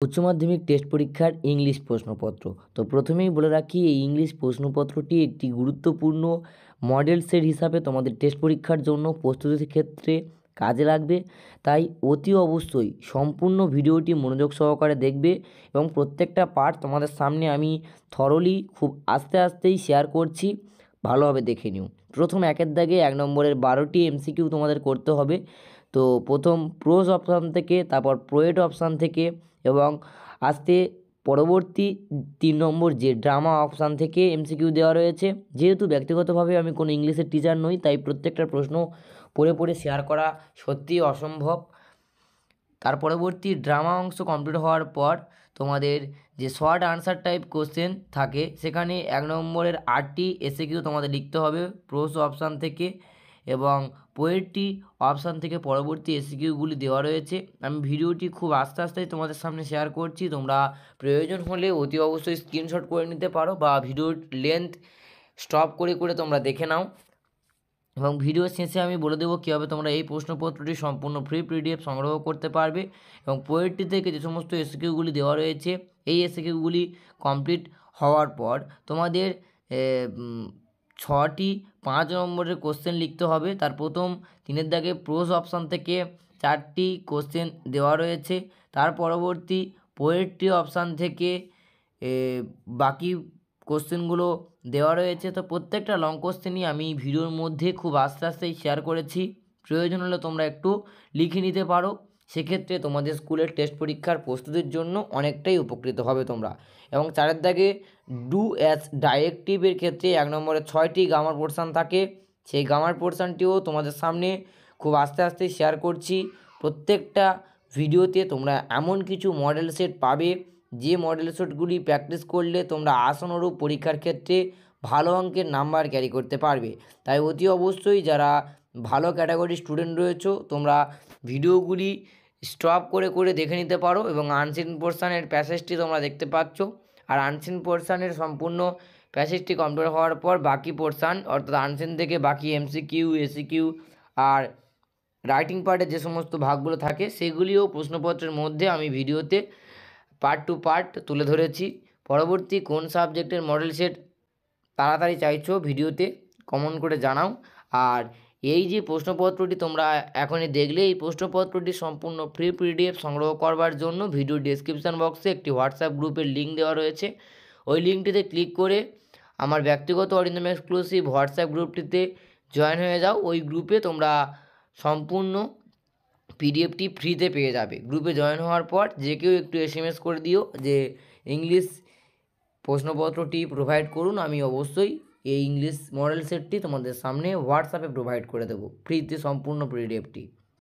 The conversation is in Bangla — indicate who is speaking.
Speaker 1: উচ্চ মাধ্যমিক টেস্ট পরীক্ষার ইংলিশ প্রশ্নপত্র। তো প্রথমেই বলে রাখি, এই ইংলিশ প্রশ্নপত্রটি একটি গুরুত্বপূর্ণ মডেল সেট হিসাবে তোমাদের টেস্ট পরীক্ষার জন্য প্রস্তুতির ক্ষেত্রে কাজে লাগবে। তাই অতি অবশ্যই সম্পূর্ণ ভিডিওটি মনোযোগ সহকারে দেখবে এবং প্রত্যেকটা পার্ট তোমাদের সামনে আমি থরলি খুব আস্তে আস্তেই শেয়ার করছি, ভালোভাবে দেখে নিও। প্রথম একের দাগে 1 নম্বরের 12টি এমসিকিউ তোমাদের করতে হবে। তো প্রথম প্রোজ অপশান থেকে, তারপর প্রোয়েট অপশান থেকে এবং আসতে পরবর্তী 3 নম্বর যে ড্রামা অপশান থেকে এমসিকিউ দেওয়া রয়েছে। যেহেতু ব্যক্তিগতভাবে আমি কোনো ইংলিশের টিচার নই, তাই প্রত্যেকটা প্রশ্ন পড়ে পড়ে শেয়ার করা সত্যিই অসম্ভব। তার পরবর্তী ড্রামা অংশ কমপ্লিট হওয়ার পর তোমাদের যে শর্ট আনসার টাইপ কোশ্চেন থাকে, সেখানে 1 নম্বরের 8টি এসএকিউ তোমাদের লিখতে হবে প্রোজ অপশান থেকে এবং পোয়েট্রি অপশান থেকে পরবর্তী এসিকিউগুলি দেওয়া রয়েছে। আমি ভিডিওটি খুব আস্তে আস্তে তোমাদের সামনে শেয়ার করছি, তোমরা প্রয়োজন হলে অতি অবশ্যই স্ক্রিনশট করে নিতে পারো বা ভিডিওর লেন্থ স্টপ করে করে তোমরা দেখে নাও। এবং ভিডিওর শেষে আমি বলে দেবো কীভাবে তোমরা এই প্রশ্নপত্রটি সম্পূর্ণ ফ্রি পিডিএফ সংগ্রহ করতে পারবে। এবং পোয়েট্রি থেকে যে সমস্ত এসকিউগুলি দেওয়া রয়েছে, এই এসকিউগুলি কমপ্লিট হওয়ার পর তোমাদের 6টি 5 নম্বরের কোশ্চেন লিখতে হবে। তার প্রথম 3 দাগে প্রোজ অপশান থেকে 4টি কোশ্চেন দেওয়া রয়েছে। তার পরবর্তী পোয়েট্রি অপশান থেকে বাকি কোশ্চেনগুলো দেওয়া রয়েছে। তো প্রত্যেকটা লং কোশ্চেনই আমি ভিডিওর মধ্যে খুব আস্তে আস্তেই শেয়ার করেছি, প্রয়োজন হলে তোমরা একটু লিখে নিতে পারো। সেক্ষেত্রে তোমাদের স্কুলের টেস্ট পরীক্ষার প্রস্তুতির জন্য অনেকটাই উপকৃত হবে তোমরা। এবং 4 দাগে ডু অ্যাজ ডাইরেক্টিভের ক্ষেত্রে 1 নম্বরে 6টি গ্রামার পোর্শান থাকে, সেই গ্রামার পোর্শানটিও তোমাদের সামনে খুব আস্তে আস্তে শেয়ার করছি। প্রত্যেকটা ভিডিওতে তোমরা এমন কিছু মডেল সেট পাবে, যে মডেল সেটগুলি প্র্যাকটিস করলে তোমরা আশানুরূপ পরীক্ষার ক্ষেত্রে ভালো অঙ্কের নাম্বার ক্যারি করতে পারবে। তাই অতি অবশ্যই যারা ভালো ক্যাটাগরির স্টুডেন্ট রয়েছো, তোমরা ভিডিওগুলি স্টপ করে করে দেখে নিতে পারো। এবং আনসিন পোর্শানের প্যাসেজটি তোমরা দেখতে পাচ্ছ, আর আনসিন পোর্শানের সম্পূর্ণ প্যাসেজটি কমপ্লিট হওয়ার পর বাকি পোর্শান অর্থাৎ আনসিন থেকে বাকি এমসিকিউ, এসিকিউ আর রাইটিং পার্টের যে সমস্ত ভাগগুলো থাকে, সেগুলিও প্রশ্নপত্রের মধ্যে আমি ভিডিওতে পার্ট টু পার্ট তুলে ধরেছি। পরবর্তী কোন সাবজেক্টের মডেল সেট তাড়াতাড়ি চাইছো ভিডিওতে কমেন্ট করে জানাও। আর এই যে প্রশ্নপত্রটি তোমরা এখনই দেখলে, এই প্রশ্নপত্রটি সম্পূর্ণ ফ্রি পিডিএফ সংগ্রহ করবার জন্য ভিডিও ডেসক্রিপশান বক্সে একটি হোয়াটসঅ্যাপ গ্রুপের লিঙ্ক দেওয়া রয়েছে। ওই লিঙ্কটিতে ক্লিক করে আমার ব্যক্তিগত অরিন্দম এক্সক্লুসিভ হোয়াটসঅ্যাপ গ্রুপটিতে জয়েন হয়ে যাও। ওই গ্রুপে তোমরা সম্পূর্ণ পিডিএফটি ফ্রিতে পেয়ে যাবে। গ্রুপে জয়েন হওয়ার পর যে কেউ একটু এসএমএস করে দিও যে ইংলিশ প্রশ্নপত্রটি প্রোভাইড করুন, আমি অবশ্যই এই ইংলিশ মডেল সেটটি তোমাদের সামনে হোয়াটসঅ্যাপে প্রোভাইড করে দেবো ফ্রিতে সম্পূর্ণ পিডিএফটি।